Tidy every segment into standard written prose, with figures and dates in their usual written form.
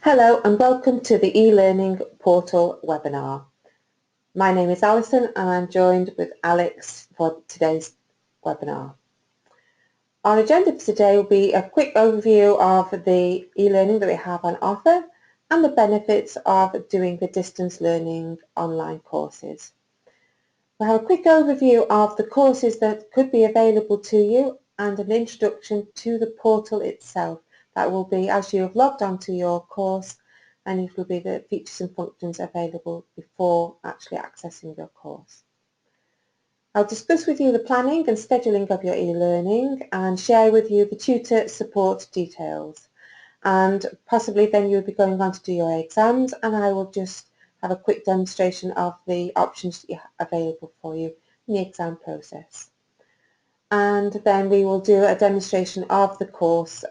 Hello and welcome to the e-learning portal webinar. My name is Alison and I'm joined with Alex for today's webinar. Our agenda for today will be a quick overview of the e-learning that we have on offer and the benefits of doing the distance learning online courses. We'll have a quick overview of the courses that could be available to you and an introduction to the portal itself. That will be as you have logged onto your course, and it will be the features and functions available before actually accessing your course. I'll discuss with you the planning and scheduling of your e-learning and share with you the tutor support details. And possibly then you'll be going on to do your exams, and I will just have a quick demonstration of the options that you have available for you in the exam process. And then we will do a demonstration of the course.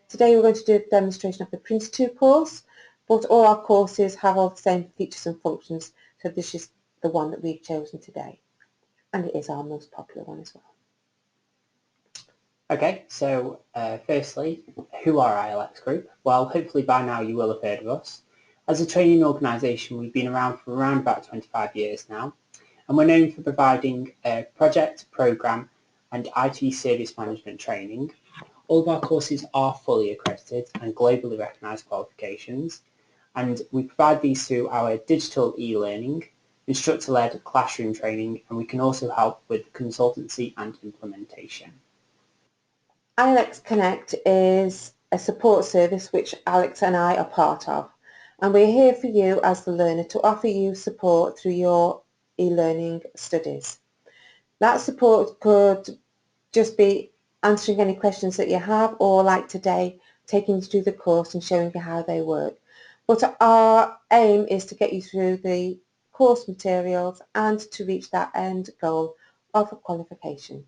Today we're going to do a demonstration of the Prince 2 course, but all our courses have all the same features and functions, so this is the one that we've chosen today. And it is our most popular one as well. Okay, so firstly, who are ILX Group? Well, hopefully by now you will have heard of us. As a training organisation, we've been around for around about 25 years now, and we're known for providing project, programme and IT service management training. All of our courses are fully accredited and globally recognised qualifications, and we provide these through our digital e-learning, instructor-led classroom training, and we can also help with consultancy and implementation. ILX Connect is a support service which Alex and I are part of, and we're here for you as the learner to offer you support through your e-learning studies. That support could just be answering any questions that you have, or like today, taking you through the course and showing you how they work. But our aim is to get you through the course materials and to reach that end goal of a qualification.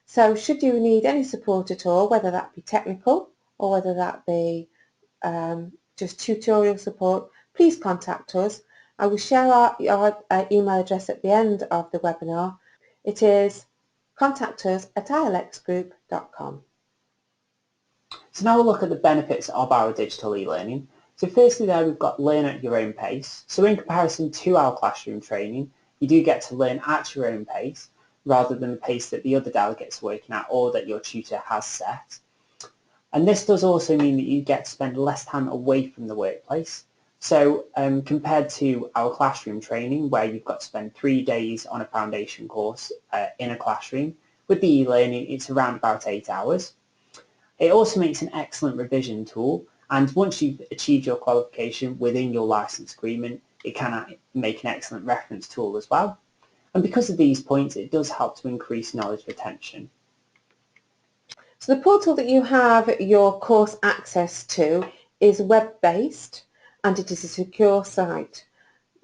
So should you need any support at all, whether that be technical or whether that be just tutorial support, please contact us. I will share our email address at the end of the webinar. It is contact us at ilxgroup.com. So now we'll look at the benefits of our digital e-learning. So firstly there we've got learn at your own pace. So in comparison to our classroom training, you do get to learn at your own pace rather than the pace that the other delegates are working at or that your tutor has set. And this does also mean that you get to spend less time away from the workplace. So compared to our classroom training, where you've got to spend 3 days on a foundation course in a classroom, with the e-learning it's around about 8 hours. It also makes an excellent revision tool, and once you've achieved your qualification within your license agreement, it can make an excellent reference tool as well. And because of these points, it does help to increase knowledge retention. So the portal that you have your course access to is web-based, and it is a secure site.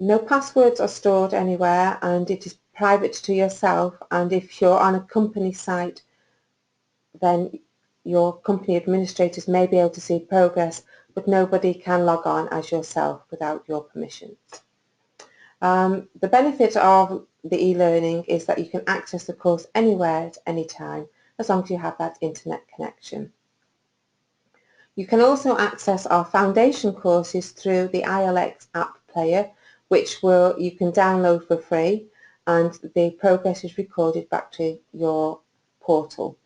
No passwords are stored anywhere, and it is private to yourself, and if you're on a company site, then your company administrators may be able to see progress, but nobody can log on as yourself without your permission. The benefit of the e-learning is that you can access the course anywhere at any time, as long as you have that internet connection. You can also access our foundation courses through the ILX app player, which you can download for free, and the progress is recorded back to your portal.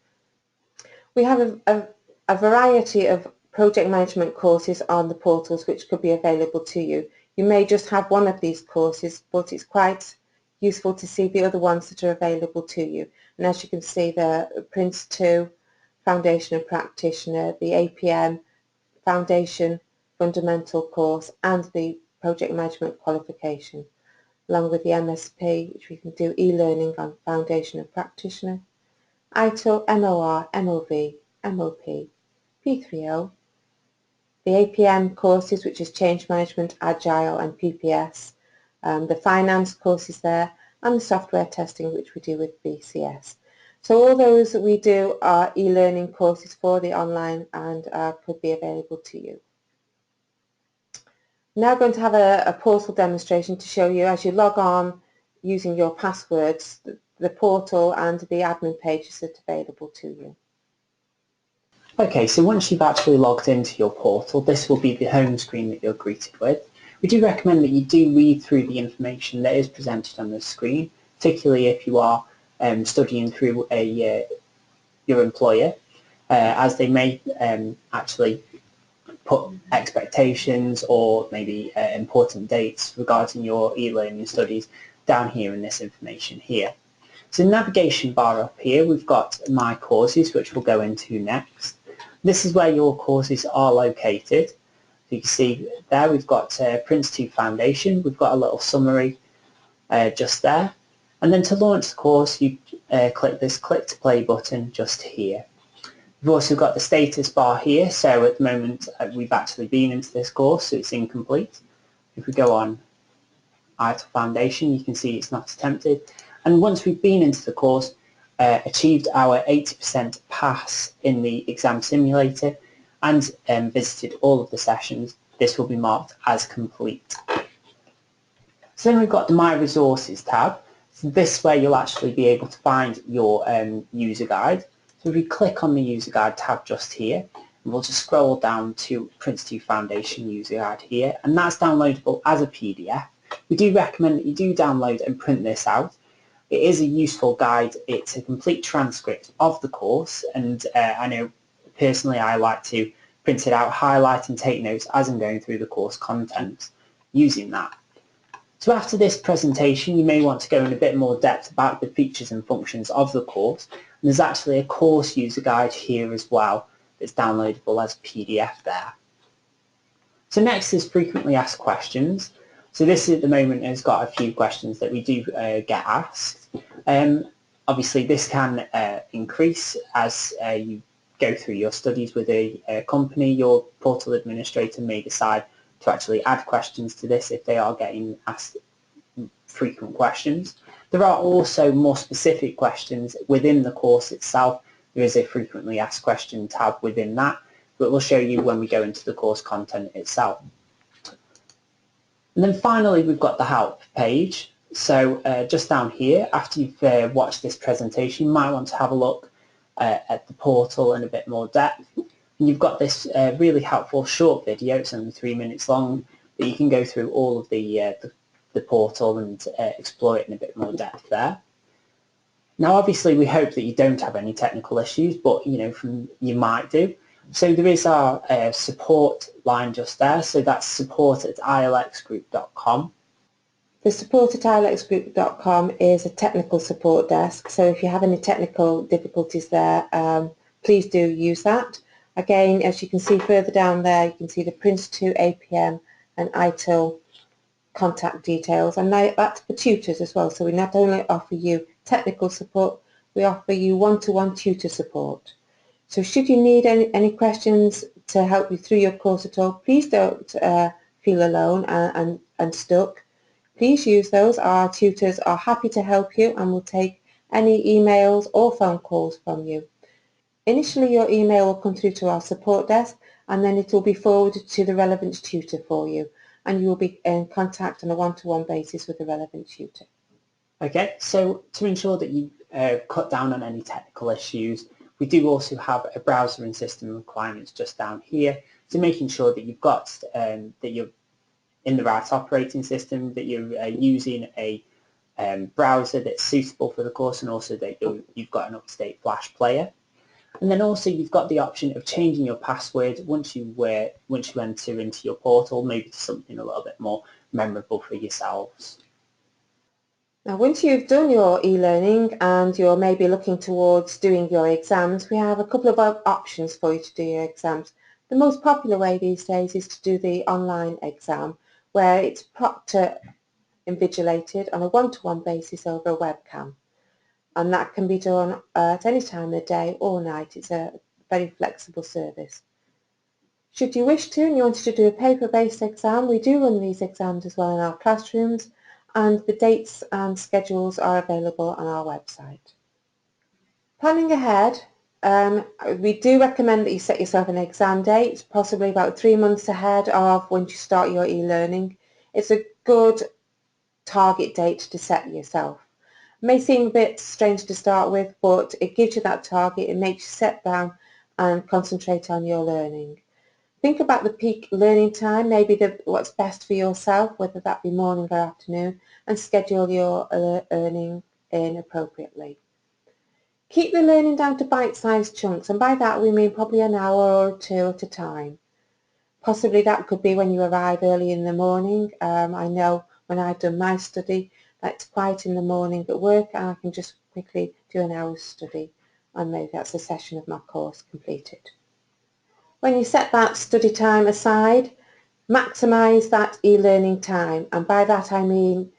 We have a variety of project management courses on the portals which could be available to you. You may just have one of these courses, but it's quite useful to see the other ones that are available to you. And as you can see, the Prince 2, Foundation and Practitioner, the APM, Foundation Fundamental course, and the Project Management Qualification, along with the MSP, which we can do e-learning on Foundation and Practitioner, ITIL, MOR, MOV, MOP, P3O, the APM courses, which is Change Management, Agile and PPS, the finance courses there, and the software testing, which we do with BCS. So all those that we do are e-learning courses for the online and could be available to you. I'm now going to have a portal demonstration to show you as you log on using your passwords, the portal and the admin pages that are available to you. Okay, so once you've actually logged into your portal, this will be the home screen that you're greeted with. We do recommend that you do read through the information that is presented on the screen, particularly if you are studying through your employer, as they may actually put expectations or maybe important dates regarding your e-learning studies down here in this information here. So the navigation bar up here, we've got My Courses, which we'll go into next. This is where your courses are located. So you can see there we've got Prince 2 Foundation. We've got a little summary just there. And then to launch the course, you click this Click to Play button just here. We've also got the status bar here. So at the moment, we've actually been into this course, so it's incomplete. If we go on ILX Foundation, you can see it's not attempted. And once we've been into the course, achieved our 80% pass in the exam simulator and visited all of the sessions, this will be marked as complete. So then we've got the My Resources tab. So this is where you'll actually be able to find your user guide. So if we click on the user guide tab just here, we'll just scroll down to Prince 2 Foundation user guide here, and that's downloadable as a PDF. We do recommend that you do download and print this out. It is a useful guide. It's a complete transcript of the course, and I know personally I like to print it out, highlight and take notes as I'm going through the course content using that. So after this presentation, you may want to go in a bit more depth about the features and functions of the course. And there's actually a course user guide here as well that's downloadable as a PDF there. So next is frequently asked questions. So this at the moment has got a few questions that we do get asked. Obviously this can increase as you go through your studies with a company. Your portal administrator may decide to actually add questions to this if they are getting asked frequent questions. There are also more specific questions within the course itself. There is a frequently asked question tab within that, but we'll show you when we go into the course content itself. And then finally, we've got the help page. So just down here, after you've watched this presentation, you might want to have a look at the portal in a bit more depth. And you've got this really helpful short video. It's only 3 minutes long, but you can go through all of the portal and explore it in a bit more depth there. Now, obviously, we hope that you don't have any technical issues, but you might do. So there is our support line just there. So that's support@ilxgroup.com. The support at ilxgroup.com is a technical support desk. So if you have any technical difficulties there, please do use that. Again, as you can see further down there, you can see the Prince 2 APM and ITIL contact details, and that's for tutors as well. So we not only offer you technical support, we offer you one-to-one tutor support. So should you need any questions to help you through your course at all, please don't feel alone and stuck. Please use those. Our tutors are happy to help you and will take any emails or phone calls from you. Initially, your email will come through to our support desk, and then it will be forwarded to the relevant tutor for you, and you will be in contact on a one-to-one basis with the relevant tutor. Okay, so to ensure that you cut down on any technical issues, we do also have a browser and system requirements just down here. So making sure that you've got that you're in the right operating system, that you're using a browser that's suitable for the course, and also that you've got an up-to-date Flash player. And then also you've got the option of changing your password once you enter into your portal, maybe to something a little bit more memorable for yourselves. Now, once you've done your e-learning and you're maybe looking towards doing your exams, we have a couple of options for you to do your exams. The most popular way these days is to do the online exam, where it's proctor invigilated on a one-to-one basis over a webcam. And that can be done at any time of the day or night. It's a very flexible service. Should you wish to and you wanted to do a paper-based exam, we do run these exams as well in our classrooms, and the dates and schedules are available on our website. Planning ahead, we do recommend that you set yourself an exam date, possibly about 3 months ahead of when you start your e-learning. It's a good target date to set yourself. It may seem a bit strange to start with, but it gives you that target. It makes you set down and concentrate on your learning. Think about the peak learning time, maybe what's best for yourself, whether that be morning or afternoon, and schedule your learning in appropriately. Keep the learning down to bite-sized chunks, and by that we mean probably an hour or two at a time. Possibly that could be when you arrive early in the morning. I know when I've done my study, that's quiet in the morning at work, and I can just quickly do an hour's study, and maybe that's a session of my course completed. When you set that study time aside, maximise that e-learning time, and by that I mean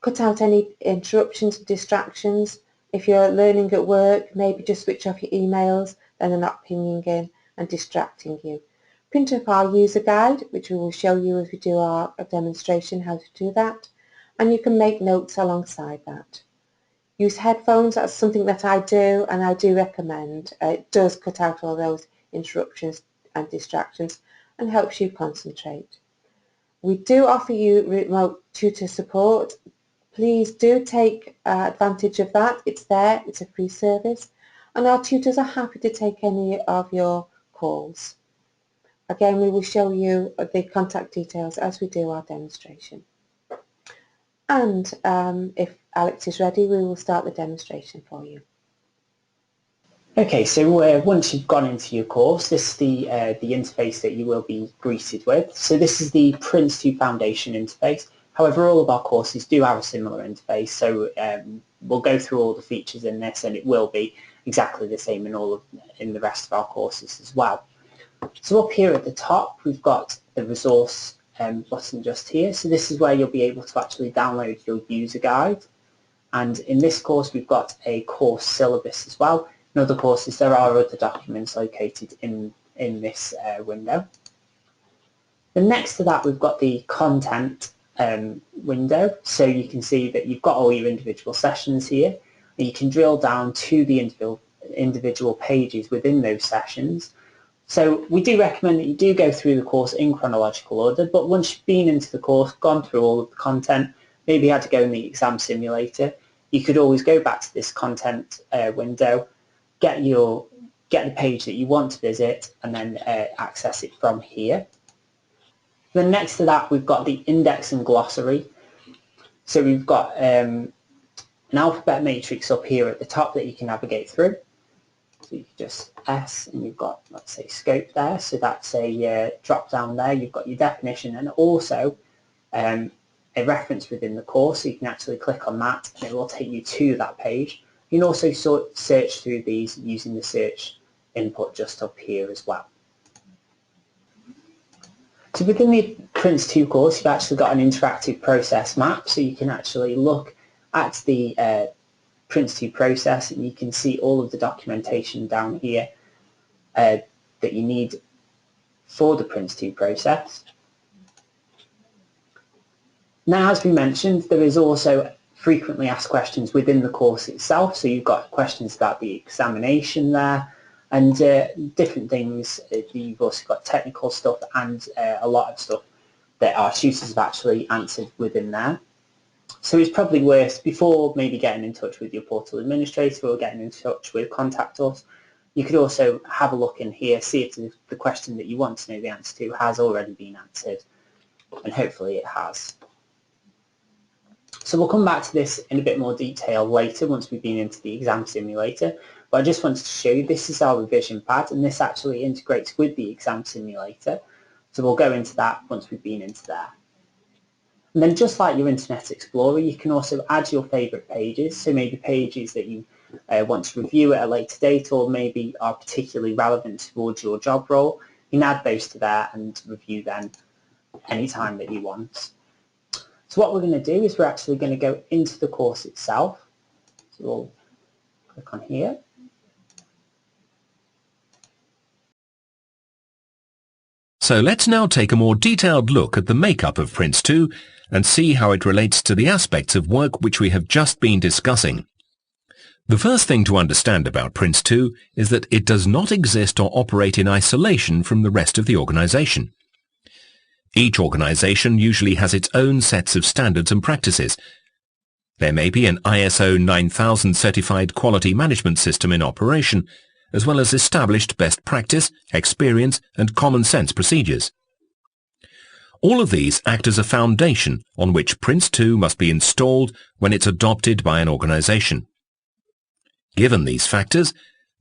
cut out any interruptions and distractions. If you're learning at work, maybe just switch off your emails, then they're not pinging in and distracting you. Print up our user guide, which we will show you as we do our demonstration how to do that, and you can make notes alongside that. Use headphones, that's something that I do and I do recommend. It does cut out all those interruptions and distractions and helps you concentrate. We do offer you remote tutor support. Please do take advantage of that. It's there, it's a free service, and our tutors are happy to take any of your calls. Again, we will show you the contact details as we do our demonstration. And if Alex is ready, we will start the demonstration for you. Okay, so once you've gone into your course, this is the interface that you will be greeted with. So this is the Prince2 Foundation interface. However, all of our courses do have a similar interface, so we'll go through all the features in this, and it will be exactly the same in the rest of our courses as well. So up here at the top, we've got the resource button just here. So this is where you'll be able to actually download your user guide. And in this course, we've got a course syllabus as well. In other courses, there are other documents located in this window. Then next to that, we've got the content window. So you can see that you've got all your individual sessions here. And you can drill down to the individual pages within those sessions. So we do recommend that you do go through the course in chronological order, but once you've been into the course, gone through all of the content, maybe had to go in the exam simulator, you could always go back to this content window, get the page that you want to visit, and then access it from here. Then next to that, we've got the index and glossary. So we've got an alphabet matrix up here at the top that you can navigate through. So you can just S, and you've got, let's say, scope there. So that's a drop down there. You've got your definition and also a reference within the course. So you can actually click on that and it will take you to that page. You can also search through these using the search input just up here as well. So within the Prince2 course, you've actually got an interactive process map. So you can actually look at the Prince2 process, and you can see all of the documentation down here that you need for the Prince2 process. Now, as we mentioned, there is also frequently asked questions within the course itself. So you've got questions about the examination there and different things. You've also got technical stuff and a lot of stuff that our tutors have actually answered within there. So it's probably worth, before maybe getting in touch with your portal administrator or getting in touch with Contact Us, you could also have a look in here, see if the question that you want to know the answer to has already been answered, and hopefully it has. So we'll come back to this in a bit more detail later once we've been into the exam simulator, but I just wanted to show you this is our revision pad, and this actually integrates with the exam simulator. So we'll go into that once we've been into there. And then just like your Internet Explorer, you can also add your favourite pages, so maybe pages that you want to review at a later date or maybe are particularly relevant towards your job role. You can add those to there and review them anytime that you want. So what we're going to do is we're actually going to go into the course itself. So we'll click on here. So let's now take a more detailed look at the makeup of Prince2 and see how it relates to the aspects of work which we have just been discussing. The first thing to understand about Prince2 is that it does not exist or operate in isolation from the rest of the organization. Each organization usually has its own sets of standards and practices. There may be an ISO 9000 certified quality management system in operation, as well as established best practice, experience, and common sense procedures. All of these act as a foundation on which Prince2 must be installed when it's adopted by an organization. Given these factors,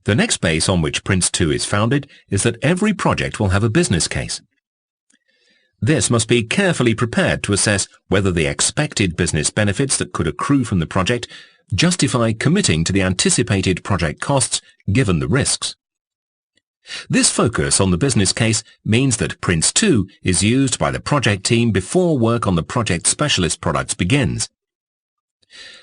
the next base on which Prince2 is founded is that every project will have a business case. This must be carefully prepared to assess whether the expected business benefits that could accrue from the project justify committing to the anticipated project costs given the risks. This focus on the business case means that Prince2 is used by the project team before work on the project specialist products begins.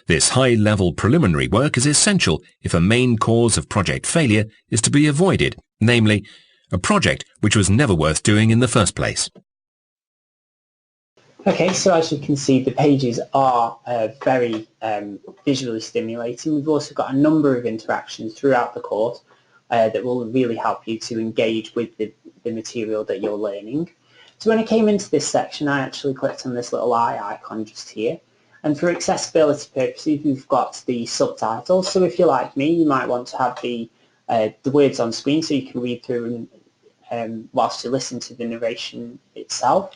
This high-level preliminary work is essential if a main cause of project failure is to be avoided, namely, a project which was never worth doing in the first place. Okay, so as you can see, the pages are very visually stimulating. We've also got a number of interactions throughout the course that will really help you to engage with the material that you're learning. So when I came into this section, I actually clicked on this little eye icon just here. And for accessibility purposes, we've got the subtitles. So if you're like me, you might want to have the words on screen so you can read through whilst you listen to the narration itself.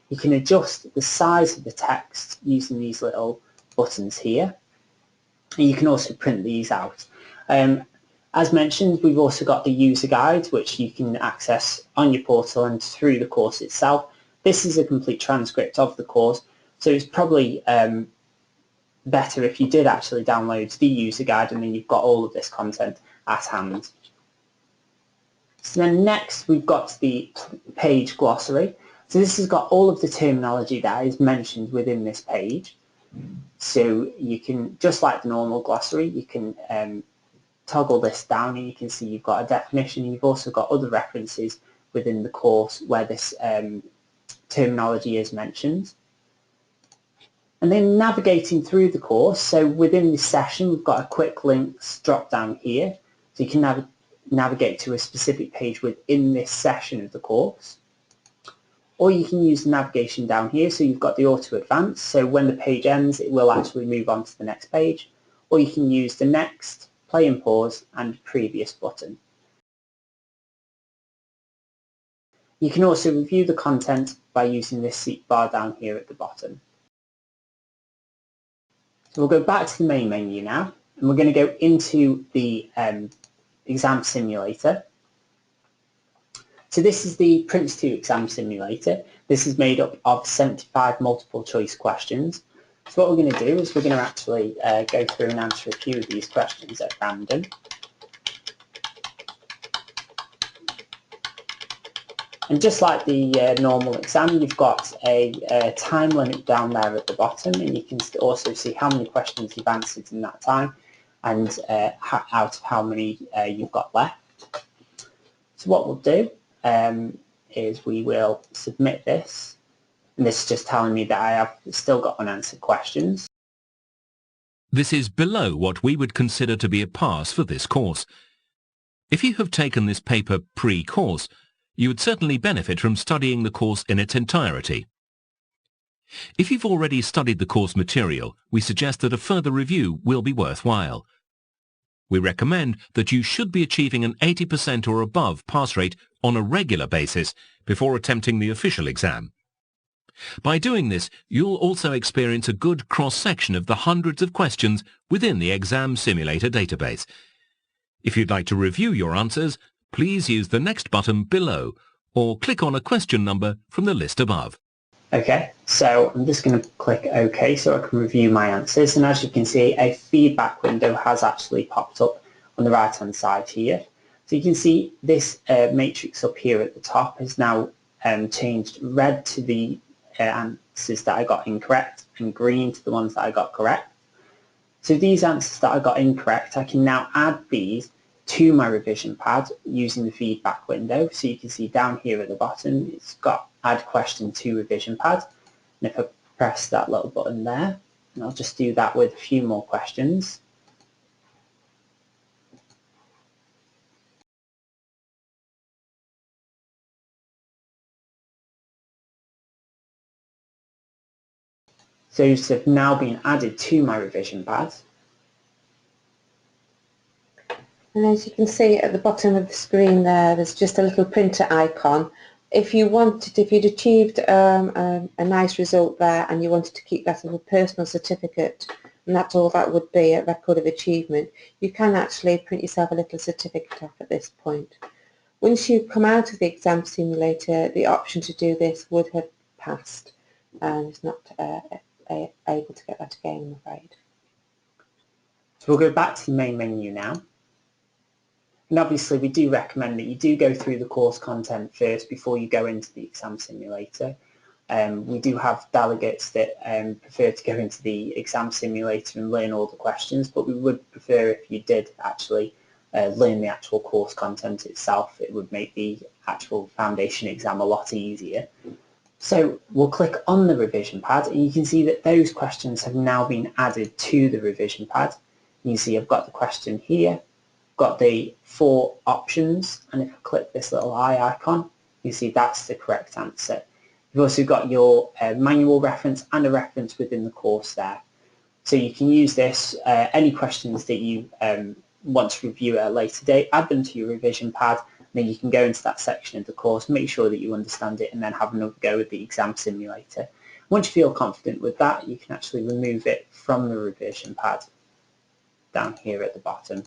You can adjust the size of the text using these little buttons here. And you can also print these out. As mentioned, we've also got the user guide, which you can access on your portal and through the course itself. This is a complete transcript of the course, so it's probably better if you did actually download the user guide and then you've got all of this content at hand. So then next we've got the page glossary. So this has got all of the terminology that is mentioned within this page. So you can, just like the normal glossary, you can toggle this down and you can see you've got a definition. You've also got other references within the course where this terminology is mentioned. And then navigating through the course, so within this session we've got a quick links drop down here. So you can navigate to a specific page within this session of the course. Or you can use the navigation down here, so you've got the auto advance, so when the page ends it will actually move on to the next page. Or you can use the next, play and pause, and previous button. You can also review the content by using this seat bar down here at the bottom. So we'll go back to the main menu now, and we're going to go into the exam simulator. So this is the Prince2 exam simulator. This is made up of 75 multiple choice questions. So what we're going to do is we're going to actually go through and answer a few of these questions at random. And just like the normal exam, you've got a time limit down there at the bottom, and you can also see how many questions you've answered in that time and out of how many you've got left. So what we'll do is we will submit this, and this is just telling me that I have still got unanswered questions. This is below what we would consider to be a pass for this course. If you have taken this paper pre-course, you would certainly benefit from studying the course in its entirety. If you've already studied the course material, we suggest that a further review will be worthwhile. We recommend that you should be achieving an 80% or above pass rate on a regular basis before attempting the official exam. By doing this, you'll also experience a good cross-section of the hundreds of questions within the exam simulator database. If you'd like to review your answers, please use the next button below or click on a question number from the list above. Okay, so I'm just going to click OK so I can review my answers, and as you can see a feedback window has actually popped up on the right hand side here. So you can see this matrix up here at the top has now changed red to the answers that I got incorrect and green to the ones that I got correct. So these answers that I got incorrect, I can now add these to my revision pad using the feedback window. So you can see down here at the bottom it's got add question to revision pad, and if I press that little button there, and I'll just do that with a few more questions. So these have now been added to my revision pad. And as you can see at the bottom of the screen there's just a little printer icon. If you'd achieved a nice result there and you wanted to keep that as a personal certificate, and that's all that would be, a record of achievement, you can actually print yourself a little certificate off at this point. Once you come out of the exam simulator, the option to do this would have passed, and it's not able to get that again, I'm afraid. So we'll go back to the main menu now. And obviously we do recommend that you do go through the course content first before you go into the exam simulator. We do have delegates that prefer to go into the exam simulator and learn all the questions, but we would prefer if you did actually learn the actual course content itself. It would make the actual foundation exam a lot easier. So we'll click on the revision pad and you can see that those questions have now been added to the revision pad. You can see I've got the question here, got the 4 options, and if I click this little eye icon, you see that's the correct answer. You've also got your manual reference and a reference within the course there. So you can use this, any questions that you want to review at a later date, add them to your revision pad, and then you can go into that section of the course, make sure that you understand it, and then have another go with the exam simulator. Once you feel confident with that, you can actually remove it from the revision pad down here at the bottom.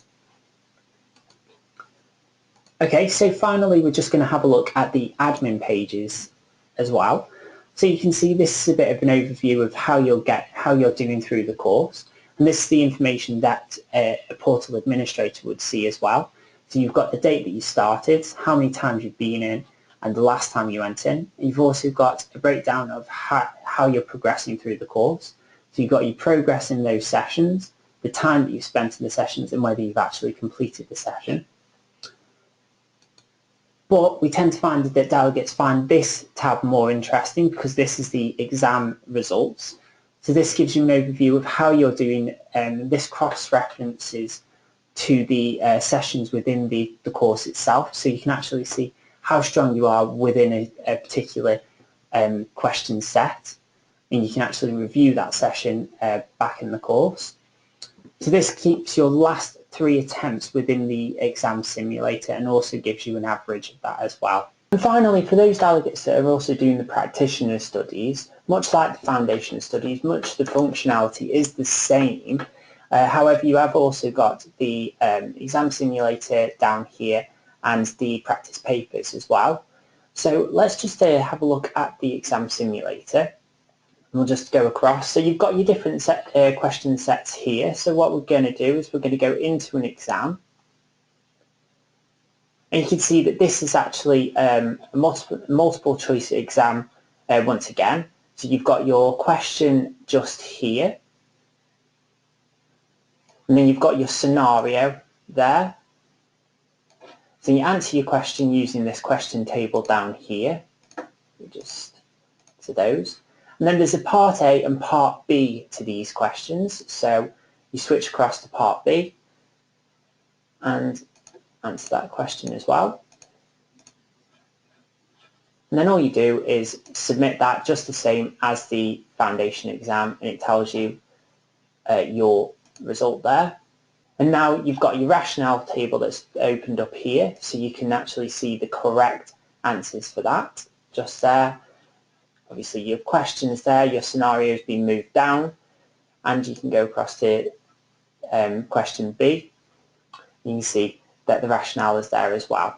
Okay, so finally we're just going to have a look at the admin pages as well. So you can see this is a bit of an overview of how you're doing through the course, and this is the information that a portal administrator would see as well. So you've got the date that you started, how many times you've been in, and the last time you went in. You've also got a breakdown of how you're progressing through the course. So you've got your progress in those sessions, the time that you've spent in the sessions, and whether you've actually completed the session. But we tend to find that delegates find this tab more interesting because this is the exam results. So this gives you an overview of how you're doing, this cross-references to the sessions within the course itself. So you can actually see how strong you are within a particular question set, and you can actually review that session back in the course. So this keeps your last 3 attempts within the exam simulator and also gives you an average of that as well. And finally, for those delegates that are also doing the Practitioner Studies, much like the Foundation Studies, much of the functionality is the same. However, you have also got the exam simulator down here and the practice papers as well. So let's just have a look at the exam simulator. We'll just go across. So you've got your different question sets here. So what we're going to do is we're going to go into an exam. And you can see that this is actually a multiple choice exam once again. So you've got your question just here. And then you've got your scenario there. So you answer your question using this question table down here. Just to those. And then there's a part A and part B to these questions. So you switch across to part B and answer that question as well. And then all you do is submit that just the same as the foundation exam, and it tells you your result there. And now you've got your rationale table that's opened up here, so you can actually see the correct answers for that just there. Obviously your questions there, your scenario has been moved down, and you can go across to question B. You can see that the rationale is there as well.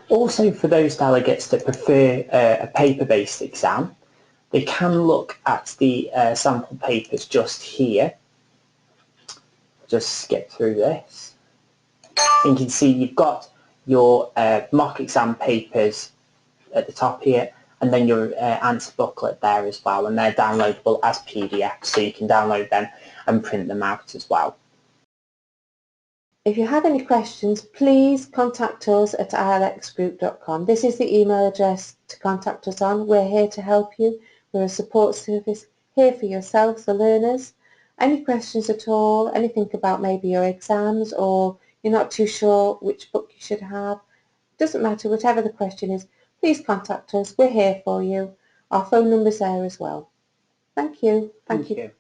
Also, for those delegates that prefer a paper-based exam, they can look at the sample papers just here. Just skip through this. And you can see you've got your mock exam papers at the top here, and then your answer booklet there as well, and they're downloadable as PDFs, so you can download them and print them out as well. If you have any questions, please contact us at ilxgroup.com. This is the email address to contact us on. We're here to help you. We're a support service here for yourselves, the learners. Any questions at all, anything about maybe your exams, or you're not too sure which book you should have, doesn't matter, whatever the question is, please contact us. We're here for you. Our phone number's there as well. Thank you. Thank you.